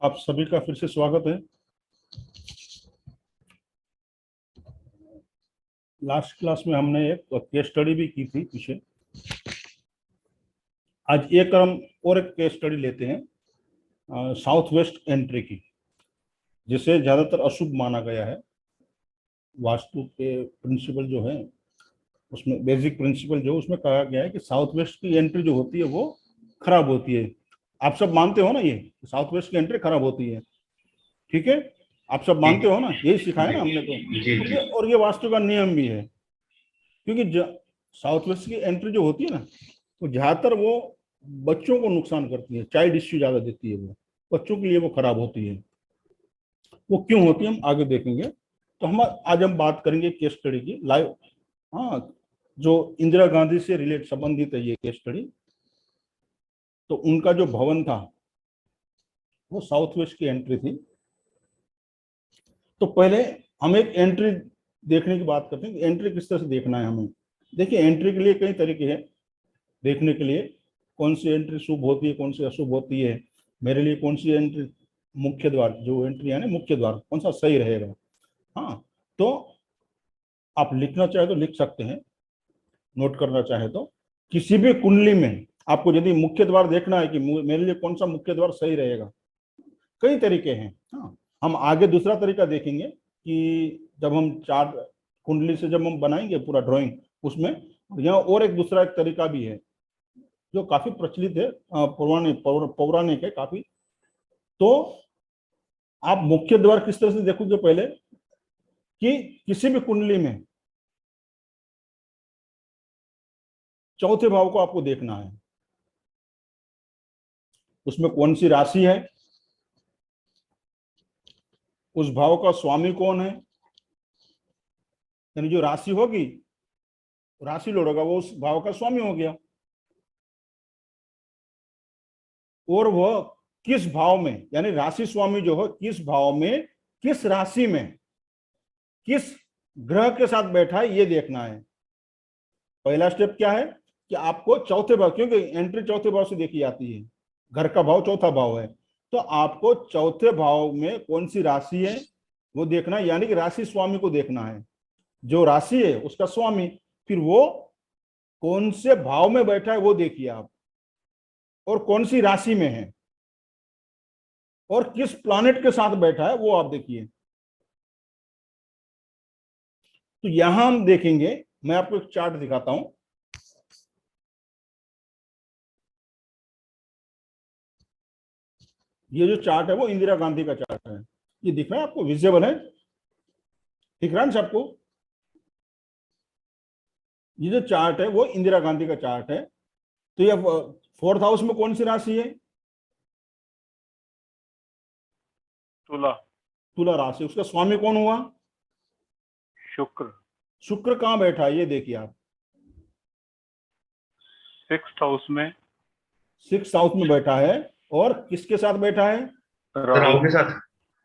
आप सभी का फिर से स्वागत है। लास्ट क्लास में हमने एक केस स्टडी भी की थी पीछे। आज एक हम और एक केस स्टडी लेते हैं साउथ वेस्ट एंट्री की, जिसे ज्यादातर अशुभ माना गया है। वास्तु के प्रिंसिपल जो है उसमें बेसिक प्रिंसिपल जो उसमें कहा गया है कि साउथ वेस्ट की एंट्री जो होती है वो खराब होती है। आप सब मानते हो ना ये साउथ वेस्ट की एंट्री खराब होती है? ठीक है, आप सब मानते हो ना? यही सिखाया ना हमने तो और ये वास्तु का नियम भी है, क्योंकि साउथ वेस्ट की एंट्री जो होती है ना वो ज्यादातर वो बच्चों को नुकसान करती है, चाइल्ड इश्यू ज्यादा देती है, वो बच्चों के लिए वो खराब होती है। वो क्यों होती है हम आगे देखेंगे। तो आज हम बात करेंगे केस स्टडी की लाइव। हाँ, जो इंदिरा गांधी से रिलेट संबंधित है ये केस स्टडी। तो उनका जो भवन था वो साउथ वेस्ट की एंट्री थी। तो पहले हम एक एंट्री देखने की बात करते हैं कि एंट्री किस तरह से देखना है हमें। देखिए, एंट्री के लिए कई तरीके हैं देखने के लिए। कौन सी एंट्री शुभ होती है, कौन सी अशुभ होती है, मेरे लिए कौन सी एंट्री मुख्य द्वार, जो एंट्री है ना मुख्य द्वार, कौन सा सही रहेगा। हाँ, तो आप लिखना चाहे तो लिख सकते हैं, नोट करना चाहे तो। किसी भी कुंडली में आपको यदि मुख्य द्वार देखना है कि मेरे लिए कौन सा मुख्य द्वार सही रहेगा, कई तरीके हैं। हाँ, हम आगे दूसरा तरीका देखेंगे कि जब हम चार्ट कुंडली से जब हम बनाएंगे पूरा ड्राइंग, उसमें यहाँ और एक दूसरा एक तरीका भी है जो काफी प्रचलित है, पौराणिक है काफी। तो आप मुख्य द्वार किस तरह से देखोगे पहले कि किसी भी कुंडली में चौथे भाव को आपको देखना है, उसमें कौन सी राशि है, उस भाव का स्वामी कौन है, यानी जो राशि होगी, राशि लॉर्ड होगा, वो उस भाव का स्वामी हो गया। और वह किस भाव में, यानी राशि स्वामी जो है किस भाव में, किस राशि में, किस ग्रह के साथ बैठा है, ये देखना है। पहला स्टेप क्या है कि आपको चौथे भाव, क्योंकि एंट्री चौथे भाव से देखी जाती है, घर का भाव चौथा भाव है, तो आपको चौथे भाव में कौन सी राशि है वो देखना है, यानी कि राशि स्वामी को देखना है। जो राशि है उसका स्वामी, फिर वो कौन से भाव में बैठा है वो देखिए आप, और कौन सी राशि में है, और किस प्लैनेट के साथ बैठा है वो आप देखिए। तो यहां हम देखेंगे, मैं आपको एक चार्ट दिखाता हूं। ये जो चार्ट है वो इंदिरा गांधी का चार्ट है। ये दिख रहा है आपको, विजिबल है, दिख रहा है ना आपको? ये जो चार्ट है वो इंदिरा गांधी का चार्ट है। तो ये फोर्थ हाउस में कौन सी राशि है? तुला। तुला राशि, उसका स्वामी कौन हुआ? शुक्र। शुक्र कहां बैठा है ये देखिए आप, सिक्स्थ हाउस में। सिक्स हाउस में बैठा है। और किसके साथ बैठा है? राहु के साथ।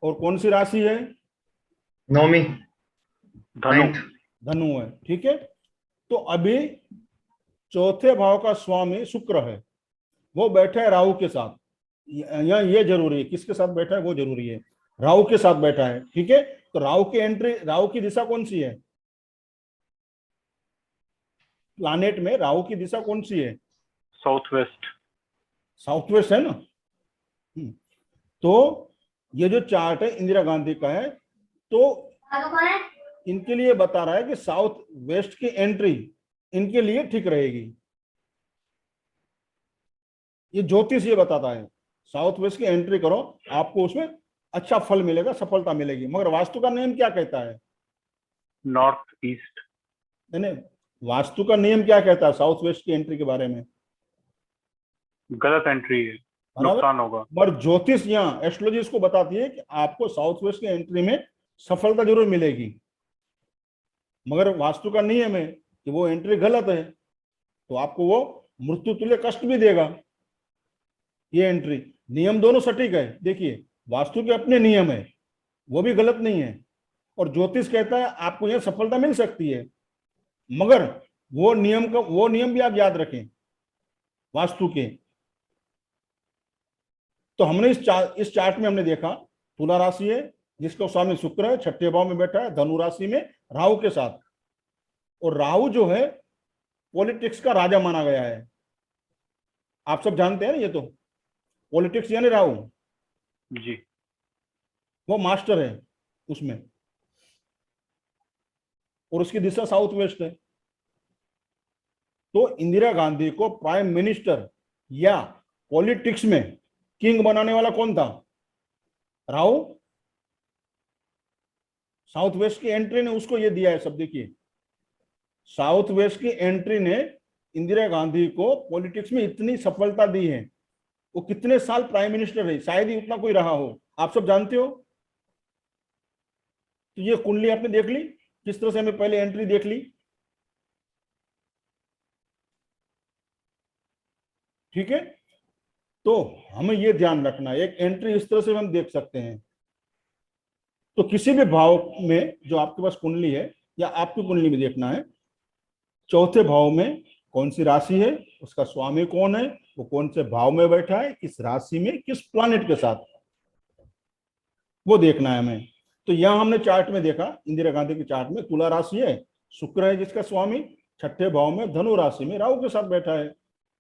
और कौन सी राशि है? नौवीं, धनु। धनु है, ठीक है। तो अभी चौथे भाव का स्वामी शुक्र है, वो बैठा है राहु के साथ। यहाँ ये जरूरी है, किसके साथ बैठा है वो जरूरी है, राहु के साथ बैठा है, ठीक है। तो राहु की एंट्री, राहु की दिशा कौन सी है? प्लानेट में राहु की दिशा कौन सी है? South west. साउथ वेस्ट है ना। तो ये जो चार्ट है इंदिरा गांधी का है, तो इनके लिए बता रहा है कि साउथ वेस्ट की एंट्री इनके लिए ठीक रहेगी। ये ज्योतिष ये बताता है, साउथ वेस्ट की एंट्री करो, आपको उसमें अच्छा फल मिलेगा, सफलता मिलेगी। मगर वास्तु का नियम क्या कहता है? North east. नहीं, वास्तु का नियम क्या कहता है साउथ वेस्ट की एंट्री के बारे में? गलत एंट्री है, नुकसान होगा। पर ज्योतिष यहाँ एस्ट्रोलॉजी इसको बताती है कि आपको साउथ वेस्ट की एंट्री में सफलता जरूर मिलेगी। मगर वास्तु का नियम है कि वो एंट्री गलत है तो आपको वो मृत्यु तुल्य कष्ट भी देगा। ये एंट्री, नियम दोनों सटीक है। देखिए, वास्तु के अपने नियम है, वो भी गलत नहीं है, और ज्योतिष कहता है आपको यह सफलता मिल सकती है। मगर वो नियम भी आप याद रखें वास्तु के। तो हमने इस चार्ट में हमने देखा तुला राशि है जिसका स्वामी शुक्र है, छठे भाव में बैठा है धनु राशि में राहु के साथ, और राहु जो है पॉलिटिक्स का राजा माना गया है। आप सब जानते हैं ना, ये तो पॉलिटिक्स यानी राहु, जी, वो मास्टर है उसमें, और उसकी दिशा साउथ वेस्ट है। तो इंदिरा गांधी को प्राइम मिनिस्टर या पॉलिटिक्स में किंग बनाने वाला कौन था? राहु। साउथ वेस्ट की एंट्री ने उसको ये दिया है। सब देखिए, साउथ वेस्ट की एंट्री ने इंदिरा गांधी को पॉलिटिक्स में इतनी सफलता दी है। वो कितने साल प्राइम मिनिस्टर रही, शायद ही उतना कोई रहा हो। आप सब जानते हो। तो ये कुंडली आपने देख ली, किस तरह से हमें पहले एंट्री देख ली, ठीक है। तो हमें ये ध्यान रखना है, एक एंट्री इस तरह से हम देख सकते हैं। तो किसी भी भाव में जो आपके पास कुंडली है या आपकी कुंडली में देखना है, चौथे भाव में कौन सी राशि है, उसका स्वामी कौन है, वो कौन से भाव में बैठा है, किस राशि में, किस प्लैनेट के साथ, वो देखना है हमें। तो यहां हमने चार्ट में देखा, इंदिरा गांधी के चार्ट में तुला राशि है, शुक्र है जिसका स्वामी छठे भाव में धनु राशि में राहु के साथ बैठा है।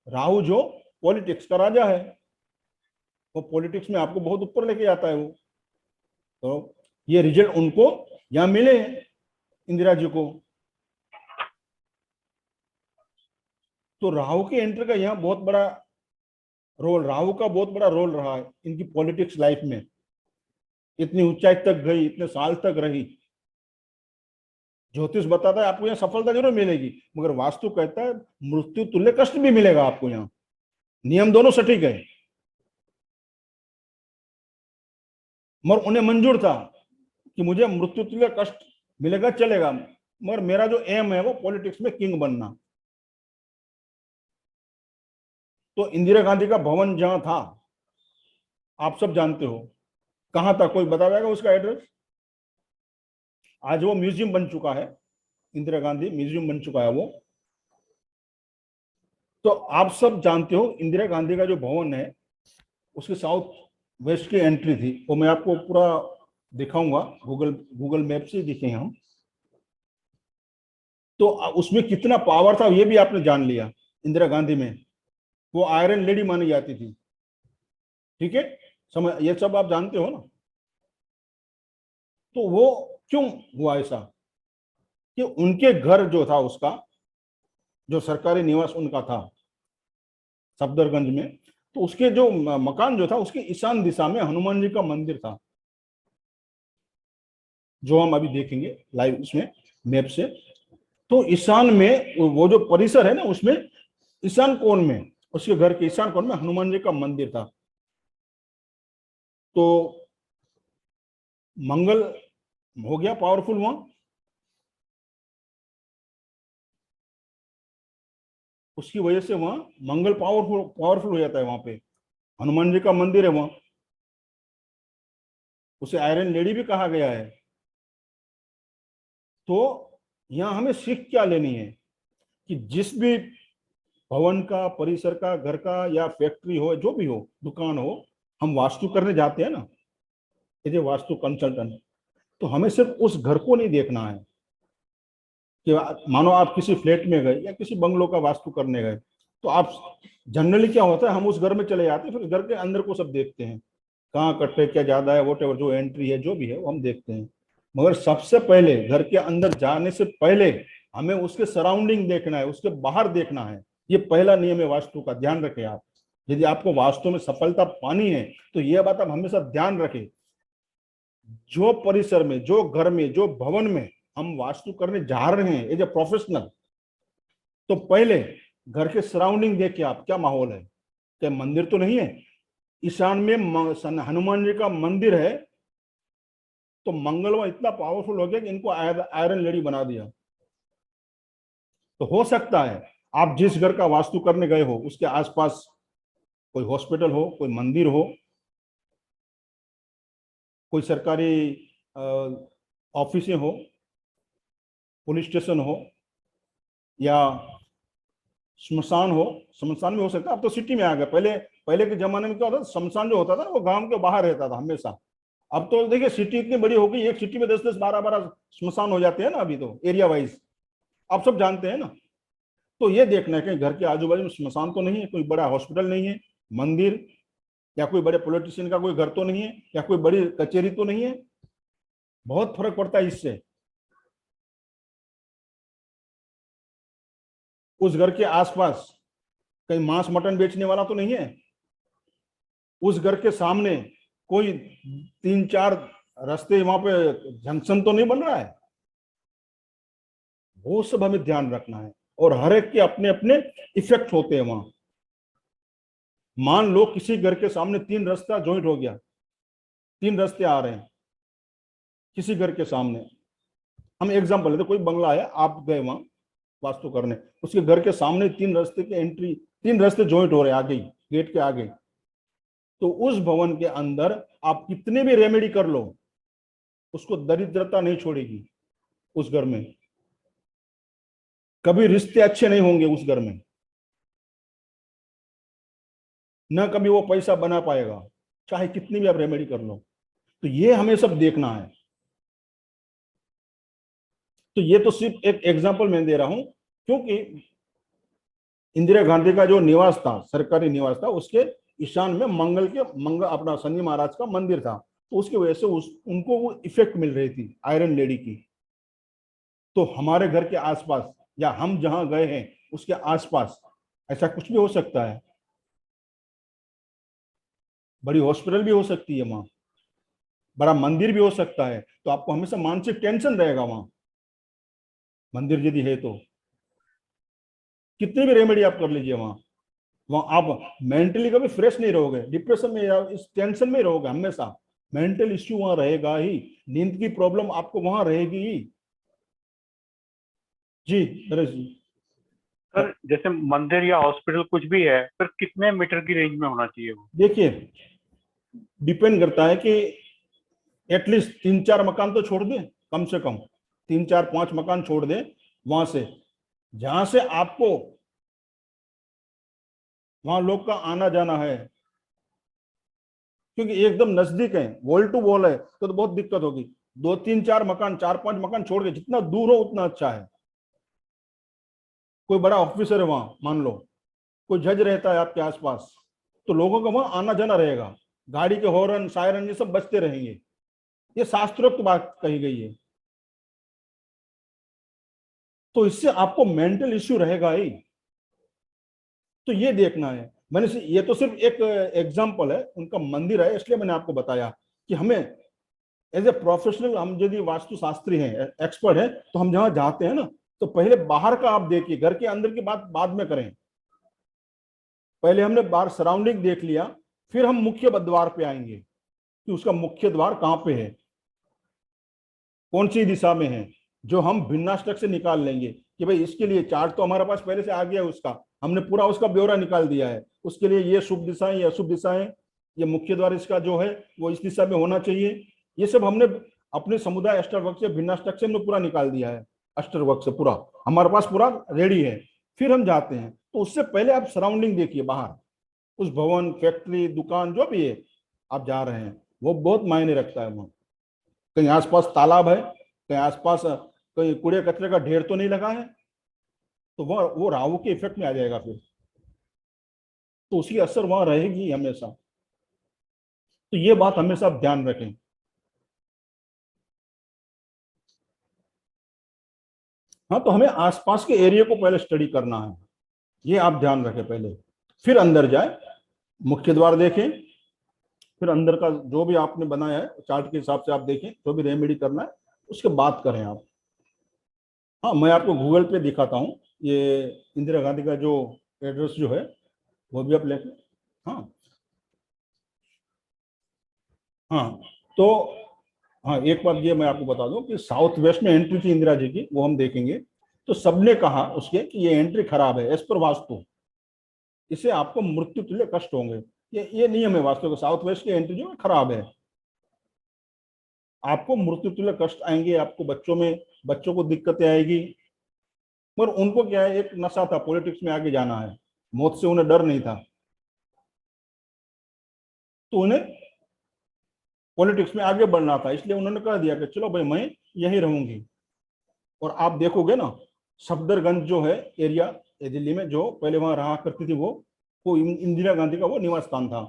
राहु जो पॉलिटिक्स का राजा है, वो पॉलिटिक्स में आपको बहुत ऊपर लेके जाता है वो। तो ये रिजल्ट उनको यहां मिले हैं, इंदिरा जी को। तो राहु के एंट्री का यहाँ बहुत बड़ा रोल, राहु का बहुत बड़ा रोल रहा है इनकी पॉलिटिक्स लाइफ में। इतनी ऊंचाई तक गई, इतने साल तक रही। ज्योतिष बताता है आपको यहाँ सफलता जरूर मिलेगी, मगर वास्तु कहता है मृत्यु तुल्य कष्ट भी मिलेगा आपको यहाँ। नियम दोनों सटीक है, मगर उन्हें मंजूर था कि मुझे मृत्यु तुल्य कष्ट मिलेगा, चलेगा, मगर मेरा जो एम है वो पॉलिटिक्स में किंग बनना। तो इंदिरा गांधी का भवन जहां था, आप सब जानते हो कहां था, कोई बता पाएगा उसका एड्रेस? आज वो म्यूजियम बन चुका है, इंदिरा गांधी म्यूजियम बन चुका है वो। तो आप सब जानते हो इंदिरा गांधी का जो भवन है, उसके साउथ वेस्ट की एंट्री थी। वो मैं आपको पूरा दिखाऊंगा, गूगल मैप से दिखे हम। तो उसमें कितना पावर था ये भी आपने जान लिया। इंदिरा गांधी में वो आयरन लेडी मानी जाती थी, ठीक है, समझ, ये सब आप जानते हो ना। तो वो क्यों हुआ ऐसा कि उनके घर जो था, उसका जो सरकारी निवास उनका था सफदरगंज में, तो उसके जो मकान जो था उसके ईशान दिशा में हनुमान जी का मंदिर था, जो हम अभी देखेंगे लाइव उसमें मैप से। तो ईशान में वो जो परिसर है ना, उसमें ईशान कोण में, उसके घर के ईशान कोण में हनुमान जी का मंदिर था। तो मंगल हो गया पावरफुल वहां, उसकी वजह से वहां मंगल पावरफुल हो जाता है। वहां पे हनुमान जी का मंदिर है वहां, उसे आयरन लेडी भी कहा गया है। तो यहां हमें सीख क्या लेनी है कि जिस भी भवन का, परिसर का, घर का या फैक्ट्री हो, जो भी हो, दुकान हो, हम वास्तु करने जाते हैं ना, एज ए वास्तु कंसल्टेंट, तो हमें सिर्फ उस घर को नहीं देखना है कि मानो आप किसी फ्लैट में गए या किसी बंगलो का वास्तु करने गए, तो आप जनरली क्या होता है, हम उस घर में चले जाते हैं, फिर घर के अंदर को सब देखते हैं, कहाँ कट्टे क्या ज्यादा है, वोट एवर, जो एंट्री है जो भी है वो हम देखते हैं। मगर सबसे पहले घर के अंदर जाने से पहले हमें उसके सराउंडिंग देखना है, उसके बाहर देखना है। ये पहला नियम है वास्तु का, ध्यान रखें आप। यदि आपको वास्तु में सफलता पानी है तो यह बात आप हमेशा ध्यान रखें, जो परिसर में, जो घर में, जो भवन में हम वास्तु करने जा रहे हैं एज ए प्रोफेशनल, तो पहले घर के सराउंडिंग देखिए आप, क्या माहौल है, क्या मंदिर तो नहीं है, ईशान में हनुमान जी का मंदिर है, तो मंगलवा इतना पावरफुल हो गया कि इनको आयरन लेडी बना दिया। तो हो सकता है आप जिस घर का वास्तु करने गए हो उसके आसपास कोई हॉस्पिटल हो, कोई मंदिर हो, कोई सरकारी ऑफिसें हो, पुलिस स्टेशन हो, या स्मशान हो, स्मशान में हो सकता है, अब तो सिटी में आ गया। पहले पहले के जमाने में क्या होता था, शमशान जो होता था ना वो गांव के बाहर रहता था हमेशा। अब तो देखिए सिटी इतनी बड़ी हो गई, एक सिटी में 10-10, 12-12 स्मशान हो जाते हैं ना अभी तो, एरिया वाइज। आप सब जानते हैं ना। तो ये देखना है कि घर के आजू बाजू में स्मशान तो नहीं है, कोई बड़ा हॉस्पिटल नहीं है, मंदिर, या कोई बड़े पॉलिटिशियन का कोई घर तो नहीं है, या कोई बड़ी कचेरी तो नहीं है। बहुत फर्क पड़ता है इससे। उस घर के आसपास कहीं मांस मटन बेचने वाला तो नहीं है। उस घर के सामने कोई 3-4 रास्ते वहां पे जंक्शन तो नहीं बन रहा है। वो सब हमें ध्यान रखना है। और हर एक के अपने अपने इफेक्ट होते हैं वहां। मान लो किसी घर के सामने 3 रास्ता जॉइंट हो गया, 3 रास्ते आ रहे हैं किसी घर के सामने। हम एग्जांपल लेते, कोई बंगला है, आप गए वहां वास्तु करने, उसके घर के सामने 3 रास्ते की एंट्री, 3 रास्ते जॉइंट हो रहे हैं आगे ही, गेट के आगे। तो उस भवन के अंदर आप कितने भी रेमेडी कर लो, उसको दरिद्रता नहीं छोड़ेगी उस घर में। कभी रिश्ते अच्छे नहीं होंगे उस घर में, न कभी वो पैसा बना पाएगा, चाहे कितनी भी आप रेमेडी कर लो। तो ये हमें सब देखना है। तो ये तो सिर्फ एक एग्जांपल मैं दे रहा हूं, क्योंकि इंदिरा गांधी का जो निवास था, सरकारी निवास था, उसके ईशान में मंगल अपना शनि महाराज का मंदिर था। तो उसकी वजह से उनको वो इफेक्ट मिल रही थी आयरन लेडी की। तो हमारे घर के आसपास या हम जहां गए हैं उसके आसपास ऐसा कुछ भी हो सकता है। बड़ी हॉस्पिटल भी हो सकती है वहां, बड़ा मंदिर भी हो सकता है। तो आपको हमेशा मानसिक टेंशन रहेगा वहां, मंदिर यदि है तो। कितनी भी रेमेडी आप कर लीजिए वहां, आप मेंटली कभी फ्रेश नहीं रहोगे, डिप्रेशन में या इस टेंशन में रहोगे हमेशा। मेंटल इश्यू वहां रहेगा ही, नींद की प्रॉब्लम आपको वहां रहेगी ही। जी नरेश जी। सर जैसे मंदिर या हॉस्पिटल कुछ भी है, फिर कितने मीटर की रेंज में होना चाहिए वो? देखिए डिपेंड करता है कि एटलीस्ट 3-4 मकान तो छोड़ दें, कम से कम 3-4-5 मकान छोड़ दें वहां से, जहां से आपको वहां लोग का आना जाना है। क्योंकि एकदम नजदीक है, वॉल टू वॉल है, तो बहुत दिक्कत होगी। 2-3-4 मकान, 4-5 मकान छोड़ के जितना दूर हो उतना अच्छा है। कोई बड़ा ऑफिसर है वहां, मान लो कोई जज रहता है आपके आसपास, तो लोगों का वहां आना जाना रहेगा, गाड़ी के हॉर्न सायरन ये सब बजते रहेंगे। ये शास्त्रोक्त बात कही गई है। तो इससे आपको मेंटल इश्यू रहेगा ही। तो ये देखना है। ये तो सिर्फ एक एग्जांपल है, उनका मंदिर है, इसलिए मैंने आपको बताया कि हमें एज ए प्रोफेशनल, हम यदि वास्तुशास्त्री हैं, एक्सपर्ट है, तो हम जहां जाते हैं ना, तो पहले बाहर का आप देखिए, घर के अंदर की बात बाद में करें। पहले हमने बाहर सराउंडिंग देख लिया, फिर हम मुख्य द्वार पे आएंगे कि उसका मुख्य द्वार कहां पे है, कौन सी दिशा में है, जो हम भिन्नाष्टक से निकाल लेंगे कि भाई इसके लिए चार्ट तो हमारे पास पहले से आ गया है, उसका हमने पूरा उसका ब्यौरा निकाल दिया है। उसके लिए ये शुभ दिशाएं, ये अशुभ दिशाएं, ये मुख्य द्वार इसका जो है वो इस दिशा में होना चाहिए। ये सब हमने अपने समुदाय अष्टवर्ग से, भिन्नाष्टक से हमने पूरा निकाल दिया है, अष्टवर्ग से पूरा हमारे पास पूरा रेडी है। फिर हम जाते हैं, तो उससे पहले आप सराउंडिंग देखिए बाहर, उस भवन, फैक्ट्री, दुकान जो भी है आप जा रहे हैं, वो बहुत मायने रखता है। वहां कहीं आसपास तालाब है, कहीं आसपास कहीं कूड़े कचरे का ढेर तो नहीं लगा है, तो वो राहु के इफेक्ट में आ जाएगा फिर, तो उसकी असर वहां रहेगी हमेशा। तो ये बात हमेशा आप ध्यान रखें। हाँ, तो हमें आसपास के एरिया को पहले स्टडी करना है, ये आप ध्यान रखें पहले। फिर अंदर जाए, मुख्य द्वार देखें, फिर अंदर का जो भी आपने बनाया है चार्ट के हिसाब से आप देखें, जो भी रेमेडी करना है उसके बाद करें आप। हाँ, मैं आपको गूगल पे दिखाता हूँ, ये इंदिरा गांधी का जो एड्रेस जो है वो भी आप लेके। हाँ हाँ, तो हाँ, एक बात ये मैं आपको बता दूं कि साउथ वेस्ट में एंट्री थी इंदिरा जी की, वो हम देखेंगे। तो सबने कहा उसके कि ये एंट्री खराब है एज पर वास्तु, इससे आपको मृत्यु तुल्य कष्ट होंगे। ये नियम है वास्तु का, साउथ वेस्ट की एंट्री जो है खराब है, आपको मृत्यु तुल्य कष्ट आएंगे, आपको बच्चों को दिक्कतें आएगी। मगर उनको क्या है, एक नशा था, पॉलिटिक्स में आगे जाना है, मौत से उन्हें डर नहीं था, तो उन्हें पॉलिटिक्स में आगे बढ़ना था, इसलिए उन्होंने कह दिया कि चलो भाई मैं यहीं रहूंगी। और आप देखोगे ना, सफदरगंज जो है एरिया दिल्ली में, जो पहले वहां रहा करती थी वो इंदिरा गांधी का वो निवास स्थान था,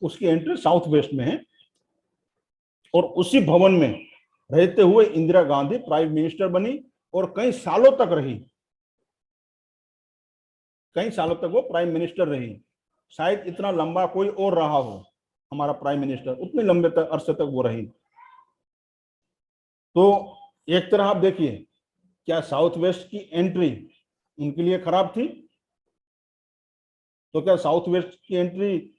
उसकी एंट्री साउथ वेस्ट में है। और उसी भवन में रहते हुए इंदिरा गांधी प्राइम मिनिस्टर बनी और कई सालों तक रही, कई सालों तक वो प्राइम मिनिस्टर रही। शायद इतना लंबा कोई और रहा हो हमारा प्राइम मिनिस्टर, उतने लंबे तक अरसे तक वो रही। तो एक तरह आप देखिए, क्या साउथ वेस्ट की एंट्री उनके लिए खराब थी? तो क्या साउथ वेस्ट की एंट्री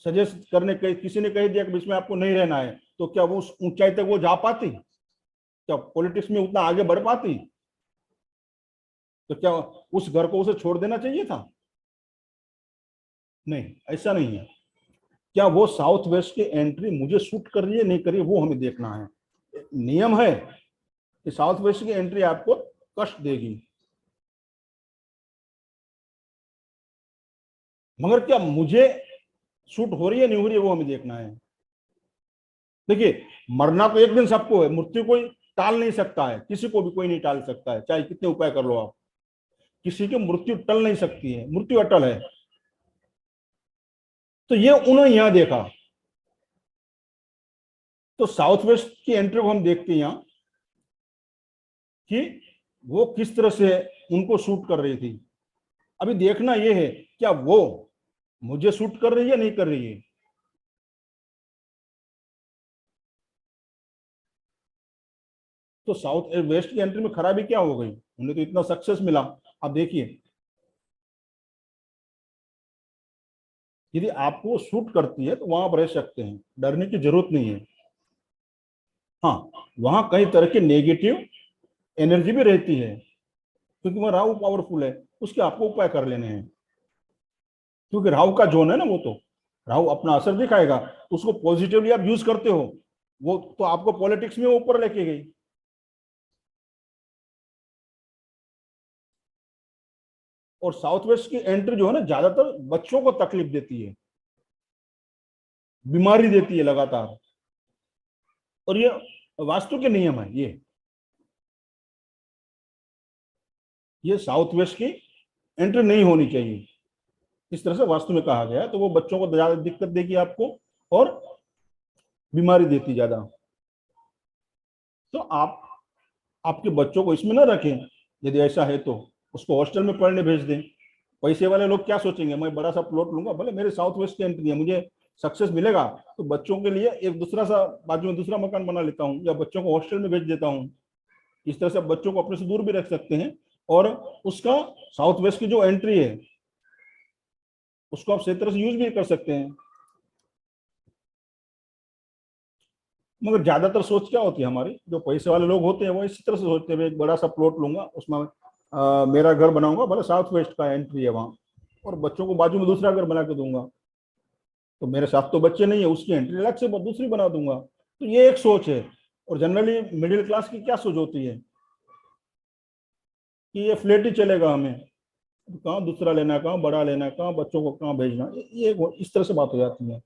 सजेस्ट करने के किसी ने कह दिया कि इसमें आपको नहीं रहना है, तो क्या वो उस ऊंचाई तक वो जा पाती? क्या पॉलिटिक्स में उतना आगे बढ़ पाती? तो क्या उस घर को उसे छोड़ देना चाहिए था? नहीं, ऐसा नहीं है। क्या वो साउथ वेस्ट की एंट्री मुझे सूट कर रही है नहीं कर रही है, वो हमें देखना है। नियम है कि साउथ वेस्ट की एंट्री आपको कष्ट देगी, मगर क्या मुझे सूट हो रही है नहीं हो रही है, वो हमें देखना है। देखिए, मरना तो एक दिन सबको है, मृत्यु कोई टाल नहीं सकता है, किसी को भी कोई नहीं टाल सकता है, चाहे कितने उपाय कर लो आप, किसी की मृत्यु टल नहीं सकती है, मृत्यु अटल है। तो ये उन्होंने यहां देखा। तो साउथ वेस्ट की एंट्री को हम देखते हैं यहां कि वो किस तरह से उनको सूट कर रही थी। अभी देखना यह है, क्या वो मुझे सूट कर रही है नहीं कर रही है। तो साउथ वेस्ट की एंट्री में खराबी क्या हो गई? उन्हें तो इतना सक्सेस मिला। अब देखिए, यदि आपको सूट करती है तो वहां आप रह सकते हैं, डरने की जरूरत नहीं है। हाँ, वहां कई तरह की नेगेटिव एनर्जी भी रहती है, क्योंकि वह राहु पावरफुल है, उसके आपको उपाय कर लेने हैं। क्योंकि राहु का जोन है ना, वो तो राहु अपना असर दिखाएगा, उसको पॉजिटिवली आप यूज करते हो, वो तो आपको पॉलिटिक्स में ऊपर लेके गई। और साउथ वेस्ट की एंट्री जो है ना, ज्यादातर बच्चों को तकलीफ देती है, बीमारी देती है लगातार। और ये वास्तु के नियम है। ये साउथ वेस्ट की एंट्री नहीं होनी चाहिए, इस तरह से वास्तु में कहा गया है। तो वो बच्चों को ज्यादा दिक्कत देगी आपको और बीमारी देती ज्यादा। तो आप आपके बच्चों को इसमें ना रखें, यदि ऐसा है तो उसको हॉस्टल में पढ़ने भेज दें। पैसे वाले लोग क्या सोचेंगे, मैं बड़ा सा प्लॉट लूंगा, भले मेरे साउथ वेस्ट की एंट्री है, मुझे सक्सेस मिलेगा, तो बच्चों के लिए एक दूसरा सा बाजू में दूसरा मकान बना लेता हूँ, या बच्चों को हॉस्टल में भेज देता हूँ। इस तरह से बच्चों को अपने से दूर भी रख सकते हैं, और उसका साउथ वेस्ट की जो एंट्री है उसको आप सही तरह से यूज भी कर सकते हैं। मगर ज्यादातर सोच क्या होती है हमारी, जो पैसे वाले लोग होते हैं वो इसी तरह से सोचते हैं, एक बड़ा सा प्लॉट लूंगा, उसमें मेरा घर बनाऊंगा, भले साउथ वेस्ट का एंट्री है वहां, और बच्चों को बाजू में दूसरा घर बना के दूंगा, तो मेरे साथ तो बच्चे नहीं है, उसकी एंट्री अलग से दूसरी बना दूंगा। तो ये एक सोच है। और जनरली मिडिल क्लास की क्या सोच होती है कि ये फ्लैट ही चलेगा हमें, कहाँ दूसरा लेना है, कहाँ बड़ा लेना है, कहाँ बच्चों को कहाँ भेजना, ये इस तरह से बात हो जाती है।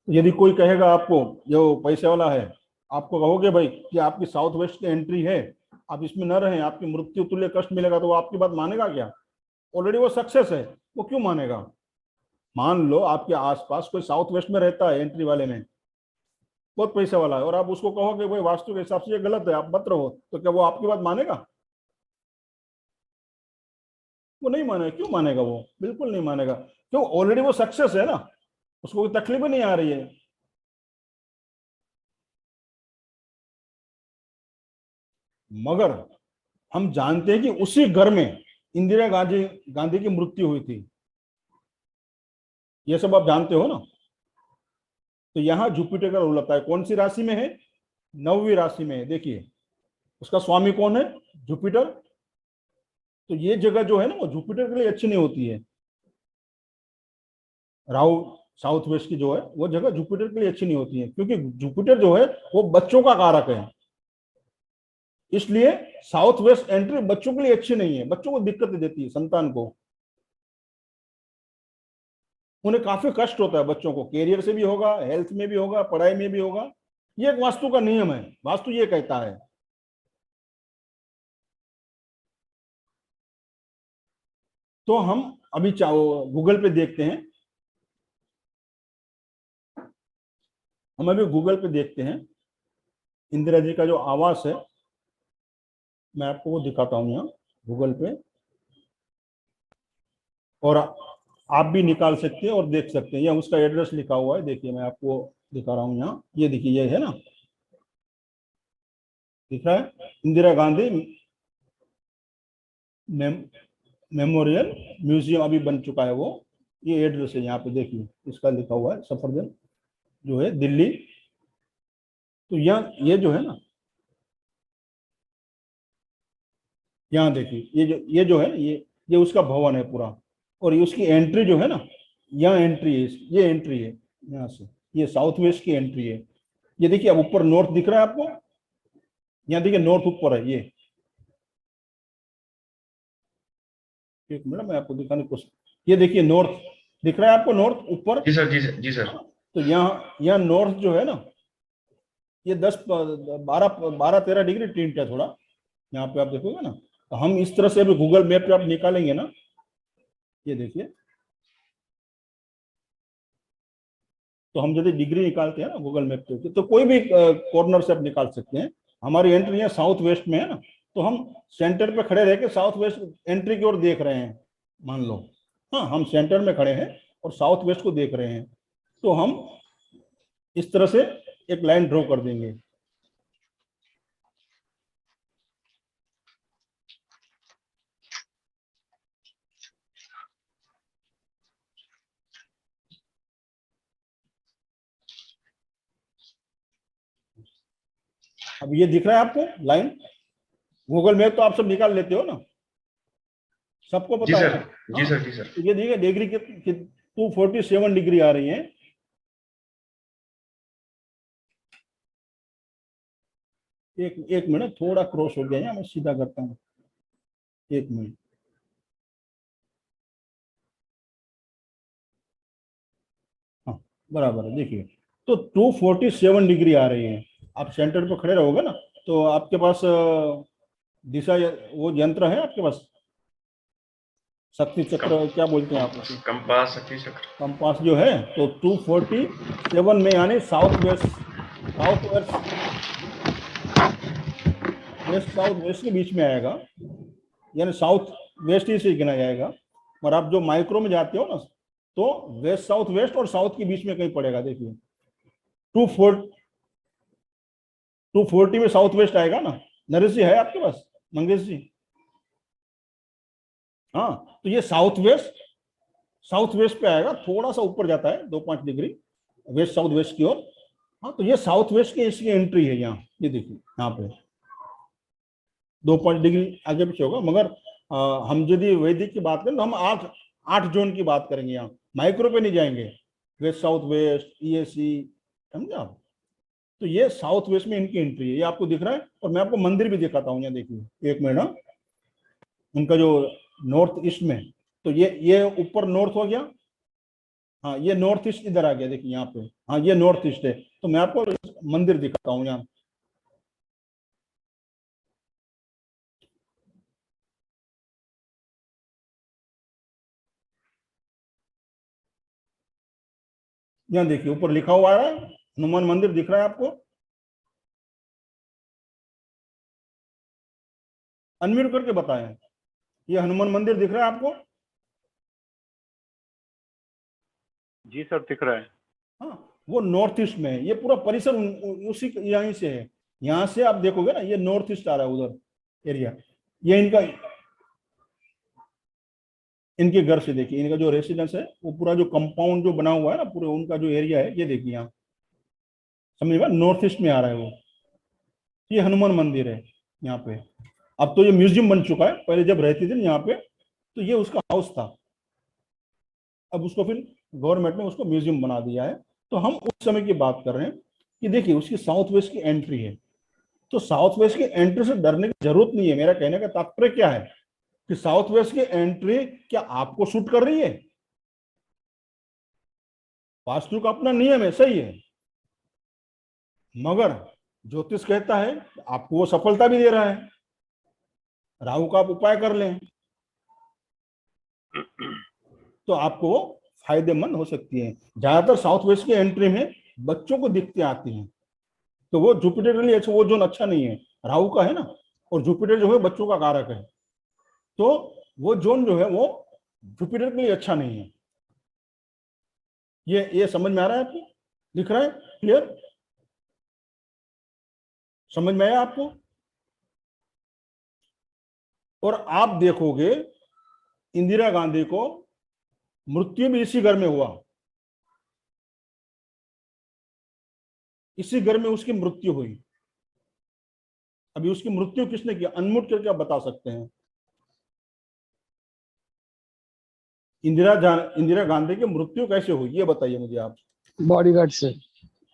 यदि कोई कहेगा आपको, जो पैसे वाला है, आपको कहोगे भाई कि आपकी साउथ वेस्ट की एंट्री है, आप इसमें न रहें, आपकी मृत्यु तुल्य कष्ट मिलेगा, तो वो आपकी बात मानेगा क्या? ऑलरेडी वो सक्सेस है, वो क्यों मानेगा? मान लो आपके आसपास कोई साउथ वेस्ट में रहता है एंट्री वाले में, बहुत पैसे वाला है, और आप उसको कहोगे भाई वास्तु के हिसाब से ये गलत है, आप मत रहो, तो क्या वो आपकी बात मानेगा? वो नहीं मानेगा। क्यों मानेगा? वो बिल्कुल नहीं मानेगा। क्यों? ऑलरेडी वो सक्सेस है ना, उसको कोई तकलीफ नहीं आ रही है। मगर हम जानते हैं कि उसी घर में इंदिरा गांधी गांधी की मृत्यु हुई थी, ये सब आप जानते हो ना। तो यहां जुपिटर का रोल आता है, कौन सी राशि में है? 9वीं राशि में है। देखिए, उसका स्वामी कौन है? जुपिटर। तो ये जगह जो है ना, वो जुपिटर के लिए अच्छी नहीं होती है। राहु साउथ वेस्ट की जो है वो जगह जुपिटर के लिए अच्छी नहीं होती है, क्योंकि जुपिटर जो है वो बच्चों का कारक है, इसलिए साउथ वेस्ट एंट्री बच्चों के लिए अच्छी नहीं है, बच्चों को दिक्कत देती है, संतान को उन्हें काफी कष्ट होता है, बच्चों को कैरियर से भी होगा, हेल्थ में भी होगा, पढ़ाई में भी होगा। ये एक वास्तु का नियम है, वास्तु ये कहता है। तो हम अभी गूगल पे देखते हैं, हम अभी गूगल पे देखते हैं इंदिरा जी का जो आवास है, मैं आपको वो दिखाता हूं यहाँ गूगल पे, और आप भी निकाल सकते हैं और देख सकते हैं, यहाँ उसका एड्रेस लिखा हुआ है, देखिए मैं आपको दिखा रहा हूँ यहाँ, ये देखिए ये है ना, दिख रहा है इंदिरा गांधी मेमोरियल म्यूजियम अभी बन चुका है वो, ये एड्रेस है यहाँ पे देखिए, इसका लिखा हुआ है सफरजन जो है दिल्ली। तो यहाँ ये जो है ना, यहाँ देखिए ये जो है ना, ये उसका भवन है पूरा, और ये उसकी एंट्री जो है ना, यहाँ एंट्री है, ये एंट्री है यहाँ से, ये साउथ वेस्ट की एंट्री है। ये देखिए अब ऊपर नॉर्थ दिख रहा है आपको, यहाँ देखिए नॉर्थ ऊपर है, ये एक मिनट मैं आपको दिखाने की कोशिश, ये देखिए नॉर्थ दिख रहा है आपको, नॉर्थ ऊपर। जी सर, जी सर, जी सर। तो यहाँ नॉर्थ जो है ना, ये 12-13 डिग्री टिंट है थोड़ा, यहाँ पे आप देखोगे ना। तो हम इस तरह से अभी गूगल मैप पे आप निकालेंगे ना, ये देखिए, तो हम यदि डिग्री निकालते हैं ना गूगल मैप पे, तो कोई भी कॉर्नर से आप निकाल सकते हैं। हमारी एंट्री यहाँ साउथ वेस्ट में है ना, तो हम सेंटर पे खड़े रह के साउथ वेस्ट एंट्री की ओर देख रहे हैं, मान लो, हाँ हम सेंटर में खड़े हैं और साउथ वेस्ट को देख रहे हैं, तो हम इस तरह से एक लाइन ड्रॉ कर देंगे। अब ये दिख रहा है आपको लाइन, गूगल मैप तो आप सब निकाल लेते हो ना, सबको जी पता है सर, ना? जी हाँ, सर, जी सर। तो ये देखिए डिग्री की 247 डिग्री आ रही है। एक मिनट, थोड़ा क्रॉस हो गया है, मैं सीधा करता हूँ, एक मिनट। हाँ बराबर है, देखिए तो 247 डिग्री आ रही है। आप सेंटर पर खड़े रहोगे ना, तो आपके पास दिशा वो यंत्र है आपके पास, शक्ति चक्र क्या बोलते हैं आप उसे, कंपास, शक्ति चक्र, कंपास जो है, तो 247 में यानी साउथ वेस्ट के बीच में आएगा, यानी साउथ वेस्ट ही से गिना जाएगा। और आप जो माइक्रो में जाते हो ना, तो वेस्ट साउथ वेस्ट और साउथ के बीच में कहीं पड़ेगा, देखिए 240 में साउथ वेस्ट आएगा ना। नरेश जी है आपके पास, मंगेश जी? हाँ, तो ये साउथ वेस्ट पे आएगा, थोड़ा सा ऊपर जाता है 2-5 डिग्री वेस्ट साउथ वेस्ट की ओर। हाँ, तो ये साउथ वेस्ट की इसकी एंट्री है यहाँ, ये देखिए यहाँ पे 2-5 डिग्री आगे पीछे होगा। मगर हम यदि वैदिक की बात करें तो हम 8 जोन की बात करेंगे, यहाँ माइक्रो पे नहीं जाएंगे, वेस्ट साउथ वेस्ट ESC, समझे आप? तो ये साउथ वेस्ट में इनकी एंट्री है, ये आपको दिख रहा है। और मैं आपको मंदिर भी दिखाता हूँ, यहाँ देखिए एक मिनट, उनका जो नॉर्थ ईस्ट में, तो ये ऊपर नॉर्थ हो गया, हाँ ये नॉर्थ ईस्ट इधर आ गया, देखिए यहाँ पे, हाँ ये नॉर्थ ईस्ट है। तो मैं आपको मंदिर दिखाता हूँ यहाँ, यहाँ देखिए ऊपर लिखा हुआ है हनुमान मंदिर, दिख रहा है आपको? अनम्यूट करके बताएं, ये हनुमान मंदिर दिख रहा है आपको? जी सर, दिख रहा है। हाँ, वो नॉर्थ ईस्ट में है, ये पूरा परिसर उसी यहीं से है। यहाँ से आप देखोगे ना, ये नॉर्थ ईस्ट आ रहा है उधर एरिया, ये इनके घर से देखिए, इनका जो रेसिडेंस है, वो पूरा जो कंपाउंड जो बना हुआ है ना, पूरे उनका जो एरिया है, ये देखिए यहाँ, समझ में, नॉर्थ ईस्ट में आ रहा है वो। ये हनुमान मंदिर है यहाँ पे। अब तो ये म्यूजियम बन चुका है, पहले जब रहती थी यहाँ पे तो ये उसका हाउस था, अब उसको फिर गवर्नमेंट ने उसको म्यूजियम बना दिया है। तो हम उस समय की बात कर रहे हैं कि देखिए उसकी साउथ वेस्ट की एंट्री है, तो साउथ वेस्ट की एंट्री से डरने की जरूरत नहीं है। मेरा कहने का तात्पर्य क्या है कि साउथ वेस्ट की एंट्री क्या आपको शूट कर रही है? वास्तु का अपना नियम है, सही है, मगर ज्योतिष कहता है आपको वो सफलता भी दे रहा है। राहु का आप उपाय कर लें तो आपको फायदेमंद हो सकती है। ज्यादातर साउथ वेस्ट की एंट्री में बच्चों को दिक्कतें आती हैं, तो वो जुपिटर के लिए अच्छा, वो जोन अच्छा नहीं है, राहु का है ना, और जुपिटर जो है बच्चों का कारक है, तो वो जोन जो है वो जुपिटर के लिए अच्छा नहीं है। ये समझ में आ रहा है आपको? दिख रहा है क्लियर? समझ में आया आपको? और आप देखोगे इंदिरा गांधी को मृत्यु भी इसी घर में हुआ, इसी घर में उसकी मृत्यु हुई। अभी उसकी मृत्यु किसने किया, अनम्यूट करके आप बता सकते हैं? इंदिरा गांधी की मृत्यु कैसे हुई ये बताइए मुझे आप। बॉडीगार्ड से।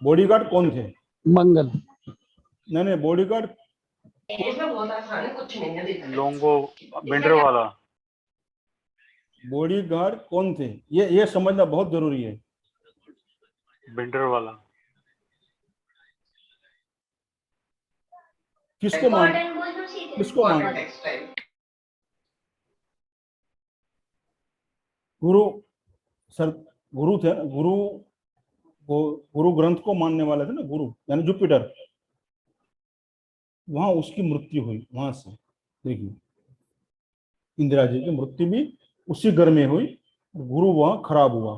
बॉडीगार्ड कौन थे? मंगल। नहीं, बॉडीगार्ड लोंगो भिंडरवाला। बॉडीगार्ड कौन थे ये समझना बहुत जरूरी है। भिंडरवाला। किसको मान गुरु सर, गुरु थे ना, गुरु ग्रंथ को मानने वाले थे ना, गुरु यानी जुपिटर। वहां उसकी मृत्यु हुई, वहां से देखिए इंदिरा जी की मृत्यु भी उसी घर में हुई, गुरु वहां खराब हुआ।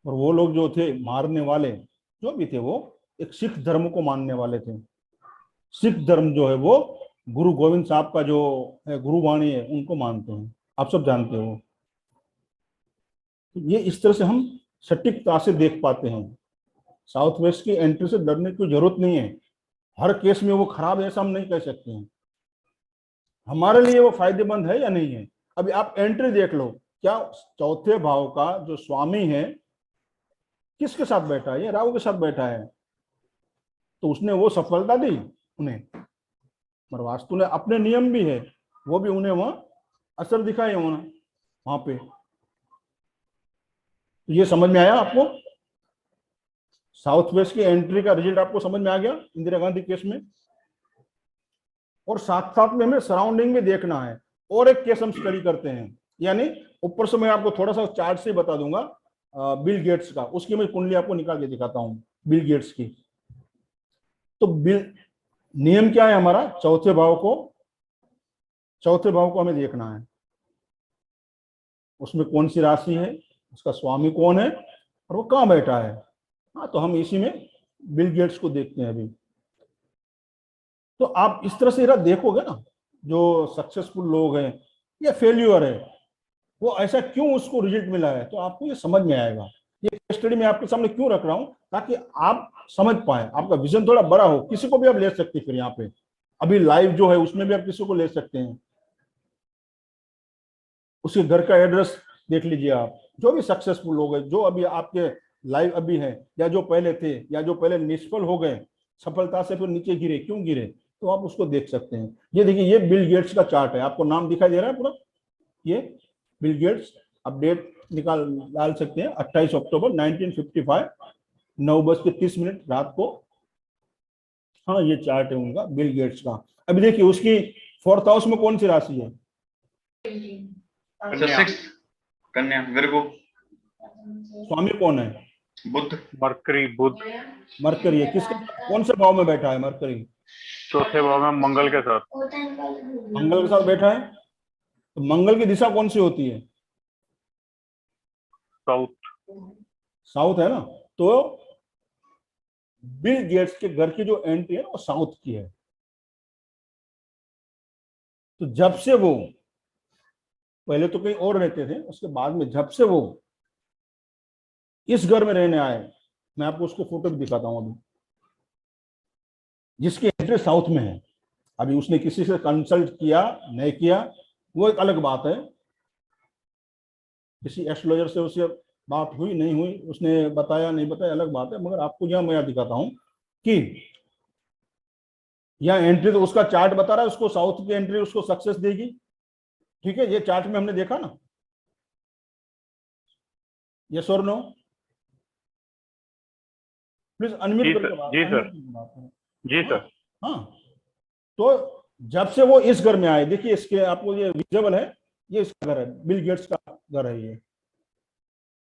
और वो लोग जो थे मारने वाले जो भी थे वो एक सिख धर्म को मानने वाले थे। सिख धर्म जो है वो गुरु गोविंद साहब का जो है गुरुवाणी है उनको मानते हैं, आप सब जानते हो। ये इस तरह से हम सटीकता से देख पाते हैं। साउथ वेस्ट की एंट्री से डरने की जरूरत नहीं है। हर केस में वो खराब है ऐसा हम नहीं कह सकते हैं। हमारे लिए वो फायदेमंद है या नहीं है। अभी आप एंट्री देख लो, क्या चौथे भाव का जो स्वामी है किसके साथ बैठा है? ये राहु के साथ बैठा है, तो उसने वो सफलता दी उन्हें। पर वास्तु ने अपने नियम भी है, वो भी उन्हें वहां असर दिखाए होना वहां पे। ये समझ में आया आपको? साउथ वेस्ट की एंट्री का रिजल्ट आपको समझ में आ गया इंदिरा गांधी केस में। और साथ साथ में हमें सराउंडिंग भी देखना है। और एक केस हम स्टडी करते हैं, यानी ऊपर से मैं आपको थोड़ा सा चार्ट से बता दूंगा बिल गेट्स का, उसकी मैं कुंडली आपको निकाल के दिखाता हूं बिल गेट्स की। तो बिल नियम क्या है हमारा, चौथे भाव को हमें देखना है, उसमें कौन सी राशि है, उसका स्वामी कौन है और वो कहाँ बैठा है। हाँ, तो हम इसी में बिल गेट्स को देखते हैं अभी। तो आप इस तरह से देखोगे ना, जो सक्सेसफुल लोग हैं या फेल्यूर है, वो ऐसा क्यों उसको रिजल्ट मिला है, तो आपको ये समझ में आएगा। ये स्टडी मैं आपके सामने क्यों रख रहा हूं, ताकि आप समझ पाए, आपका विजन थोड़ा बड़ा हो। किसी को भी आप ले सकते हैं, फिर यहाँ पे अभी लाइव जो है उसमें भी आप किसी को ले सकते हैं। उसके घर का एड्रेस देख लीजिए आप, जो भी सक्सेसफुल लोग हैं, जो अभी आपके लाइव अभी हैं या जो पहले थे या जो पहले निष्फल हो गए, सफलता से फिर नीचे गिरे, क्यों गिरे, तो आप उसको देख सकते हैं। ये देखिए, ये बिल गेट्स का चार्ट है, आपको नाम दिखाई दे रहा है पूरा। ये बिल गेट्स, आप डेट डाल सकते हैं 28 अक्टूबर 1955 9:30 रात को। हाँ, ये चार्ट है उनका बिल गेट्स का। अभी देखिए उसकी 4th हाउस में कौन सी राशि है? कन्या, विर्गो। स्वामी कौन है? बुध। मरकरी है। किसके कौन से भाव में बैठा है मरकरी? चौथे भाव में मंगल के साथ बैठा है। तो मंगल की दिशा कौन सी होती है? साउथ है ना। तो बिल गेट्स के घर की जो एंट्री है वो साउथ की है। तो जब से वो पहले तो कहीं और रहते थे, उसके बाद में जब से वो इस घर में रहने आए, मैं आपको उसको फोटो भी दिखाता हूं अभी, जिसकी एंट्री साउथ में है। अभी उसने किसी से कंसल्ट किया नहीं किया वो एक अलग बात है, किसी एस्ट्रोलॉजर से उससे बात हुई नहीं हुई, उसने बताया नहीं बताया अलग बात है, मगर आपको यहाँ मैं दिखाता हूँ कि यहाँ एंट्री तो उसका चार्ट बता रहा है, उसको साउथ की एंट्री उसको सक्सेस देगी। ठीक है, ये चार्ट में हमने देखा ना, यस और नो? प्लीज अनम्यूट जी करके सर, बात, जी सर, unmute करके बात करें। जी सर। हाँ, तो जब से वो इस घर में आए, देखिए इसके आपको ये विजिबल है, ये इसका घर है, बिल गेट्स का घर है ये।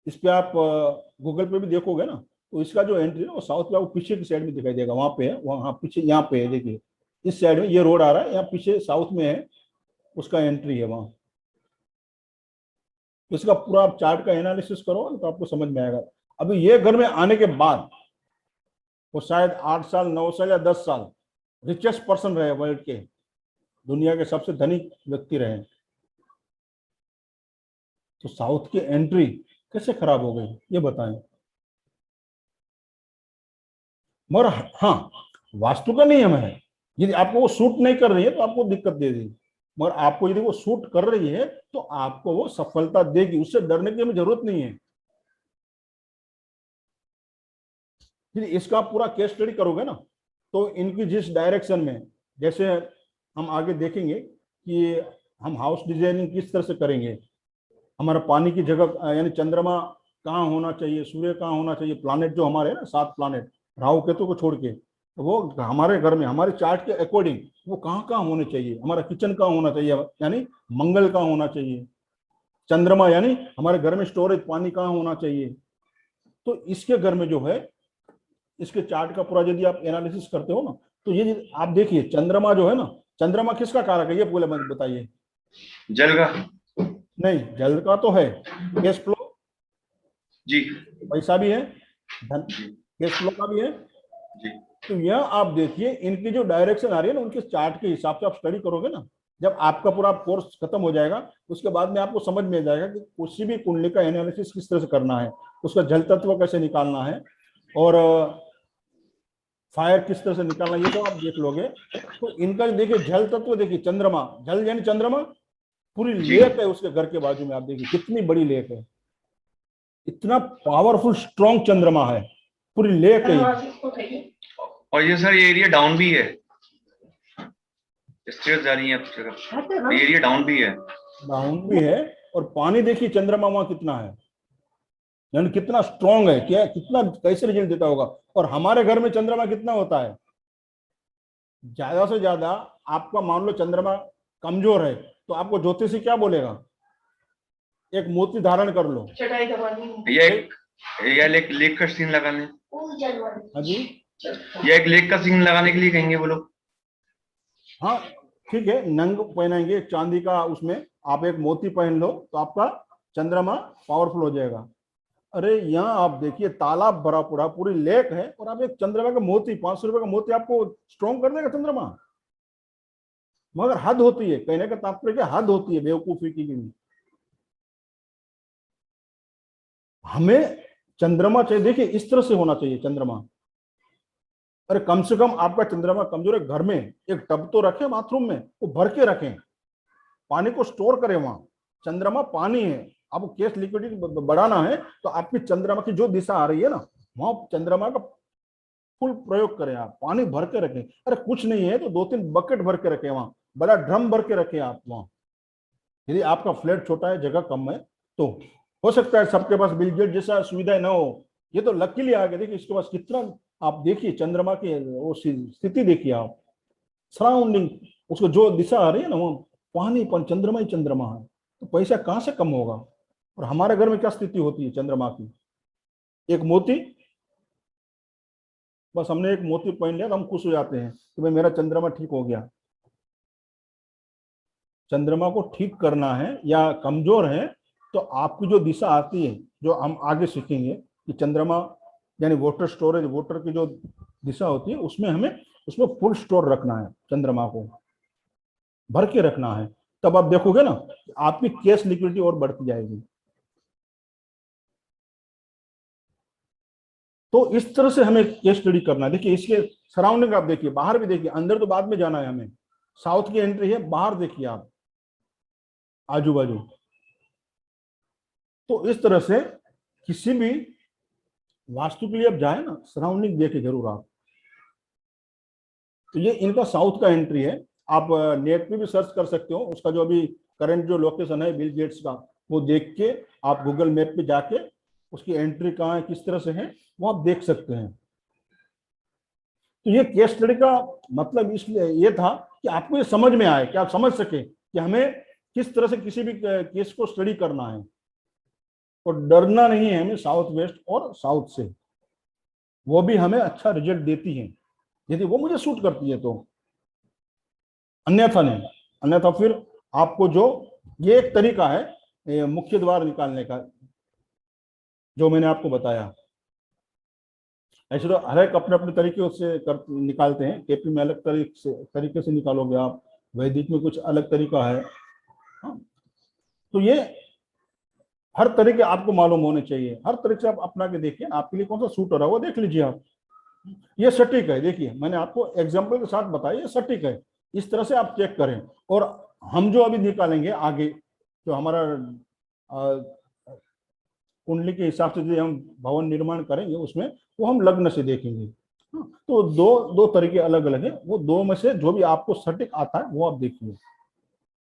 इस पे आप गूगल पे भी देखोगे ना, तो इसका जो एंट्री है वो साउथ का, वो पीछे की साइड में दिखाई देगा, वहां पे है, वहां पीछे, यहाँ पे है, देखिए इस साइड में ये रोड आ रहा है, यहाँ पीछे साउथ में है, उसका एंट्री है वहां। तो इसका पूरा आप चार्ट का एनालिसिस करो तो आपको समझ में आएगा। अभी ये घर में आने के बाद वो शायद 8 साल 9 साल या 10 साल रिचेस्ट पर्सन रहे वर्ल्ड के, दुनिया के सबसे धनिक व्यक्ति रहे। तो साउथ की एंट्री कैसे खराब हो गई ये बताएं। मगर हाँ, वास्तु का नियम है, यदि आपको वो सूट नहीं कर रही है तो आपको दिक्कत दे देगी, मगर आपको यदि वो सूट कर रही है तो आपको वो सफलता देगी, उससे डरने की हमें जरूरत नहीं है। यदि इसका पूरा केस स्टडी करोगे ना, तो इनकी जिस डायरेक्शन में, जैसे हम आगे देखेंगे कि हम हाउस डिजाइनिंग किस तरह से करेंगे, हमारा पानी की जगह यानी चंद्रमा कहाँ होना चाहिए, सूर्य कहाँ होना चाहिए, प्लानेट जो हमारे है ना 7 प्लानेट राहु केतु को छोड़ के, तो वो हमारे घर में हमारे चार्ट के अकॉर्डिंग वो कहाँ कहाँ होने चाहिए, हमारा किचन कहाँ होना चाहिए, यानी मंगल कहाँ होना चाहिए, चंद्रमा यानी हमारे घर में स्टोरेज पानी कहाँ होना चाहिए। तो इसके घर में जो है, इसके चार्ट का पूरा यदि आप एनालिसिस करते हो ना, तो ये आप देखिए चंद्रमा जो है ना, चंद्रमा किसका कारक है ये बोले बताइए। जल का। नहीं, जल का तो है, कैश फ्लो जी पैसा भी है, धन जी कैश फ्लो का भी है। जी तो यह आप देखिए इनकी जो डायरेक्शन आ रही है ना, उनके चार्ट के हिसाब से आप स्टडी करोगे ना, जब आपका पूरा कोर्स खत्म हो जाएगा उसके बाद में आपको समझ में आ जाएगा कि किसी भी कुंडली का एनालिसिस किस तरह से करना है, उसका जल तत्व कैसे निकालना है और फायर किस तरह से निकालना, ये तो आप देख लोगे। तो इनका देखिए जल तत्व, देखिए चंद्रमा, जल यानी चंद्रमा, पूरी लेक है उसके घर के बाजू में, आप देखिए कितनी बड़ी लेक है, इतना पावरफुल स्ट्रॉन्ग चंद्रमा है, पूरी लेक है। और ये सर ये एरिया डाउन भी है, स्टेज जा रही है आप तरफ, एरिया डाउन भी है। डाउन भी है, और पानी देखिए चंद्रमा वहां कितना है, यानी कितना स्ट्रॉन्ग है, क्या कितना कैसे रिजल्ट देता होगा। और हमारे घर में चंद्रमा कितना होता है, ज्यादा से ज्यादा आपका मान लो चंद्रमा कमजोर है तो आपको ज्योतिषी क्या बोलेगा, एक मोती धारण कर लो, या एक लेक का सीन लगाने, हाँ जी, या एक लेक का सीन लगाने के लिए कहेंगे वो लोग। हाँ ठीक है, नंग पहनाएंगे चांदी का, उसमें आप एक मोती पहन लो तो आपका चंद्रमा पावरफुल हो जाएगा। अरे यहाँ आप देखिए तालाब भरा पूरा, पूरी लेक है, और आप एक चंद्रमा का मोती, 500 रुपए का मोती आपको स्ट्रॉन्ग कर देगा चंद्रमा। मगर हद होती है, कहने का तात्पर्य क्या, हद होती है बेवकूफी की भी। हमें चंद्रमा चाहिए, देखिए इस तरह से होना चाहिए चंद्रमा। अरे कम से कम आपका चंद्रमा कमजोर है, घर में एक टब तो रखें बाथरूम में, वो भर के रखें, पानी को स्टोर करें वहां। चंद्रमा पानी है, आपको केस लिक्विडिटी बढ़ाना है तो आपकी चंद्रमा की जो दिशा आ रही है ना, वहां चंद्रमा का फुल प्रयोग करें, आप पानी भर के रखें। अरे कुछ नहीं है तो 2-3 बकेट भर के रखें, वहां बड़ा ड्रम भर के रखें आप वहां। यदि आपका फ्लैट छोटा है, जगह कम है, तो हो सकता है सबके पास बिल गेट जैसा सुविधा न हो, ये तो लकीली आ गया। देखिए इसके पास कितना, आप देखिए चंद्रमा की वो स्थिति देखिए आप, सराउंडिंग उसको जो दिशा आ रही है ना, वो पानी पर चंद्रमा ही चंद्रमा है, तो पैसा कहां से कम होगा। और हमारे घर में क्या स्थिति होती है चंद्रमा की, एक मोती, बस हमने एक मोती पहन लिया तो हम खुश हो जाते हैं कि भाई मेरा चंद्रमा ठीक हो गया। चंद्रमा को ठीक करना है या कमजोर है तो आपकी जो दिशा आती है, जो हम आगे सीखेंगे कि चंद्रमा यानी वाटर स्टोरेज, वाटर की जो दिशा होती है उसमें हमें उसमें फुल स्टोर रखना है, चंद्रमा को भर के रखना है। तब आप देखोगे ना आपकी कैश लिक्विडिटी और बढ़ती जाएगी। तो इस तरह से हमें केस स्टडी करना है। देखिए इसके सराउंडिंग आप देखिए, बाहर भी देखिए, अंदर तो बाद में जाना है हमें। साउथ की एंट्री है, बाहर देखिए आप आजू बाजू, तो इस तरह से किसी भी वास्तु के लिए आप जाए ना, सराउंडिंग देखे जरूर आप। तो ये इनका साउथ का एंट्री है। आप नेट पे भी सर्च कर सकते हो, उसका जो अभी करंट जो लोकेशन है बिल गेट्स का, वो देख के आप गूगल मैप पे जाके उसकी एंट्री कहाँ है, किस तरह से है, वो आप देख सकते हैं। तो ये केस स्टडी का मतलब इसलिए ये था कि आपको ये समझ में आए, कि आप समझ सके कि हमें किस तरह से किसी भी केस को स्टडी करना है, और डरना नहीं है हमें साउथ वेस्ट और साउथ से। वो भी हमें अच्छा रिजल्ट देती है यदि वो मुझे सूट करती है तो, अन्यथा नहीं। अन्यथा फिर आपको जो ये एक तरीका है मुख्य द्वार निकालने का, जो मैंने आपको बताया। ऐसे तो हर एक अपने अपने तरीके से निकालते हैं। केपी में अलग तरीके से निकालोगे आप, वैदिक में कुछ अलग तरीका है। हाँ, तो ये हर तरीके आपको मालूम होने चाहिए, हर तरीके से आप अपना के देखिए आपके लिए कौन सा सूट हो रहा है वो देख लीजिए आप। ये सटीक है, देखिए मैंने आपको एग्जाम्पल के साथ बताया, ये सटीक है, इस तरह से आप चेक करें। और हम जो अभी निकालेंगे आगे, जो हमारा कुंडली के हिसाब से जो हम भवन निर्माण करेंगे उसमें, वो हम लग्न से देखेंगे। तो दो तरीके अलग अलग है, वो दो में से जो भी आपको सटीक आता है वो आप देखिए।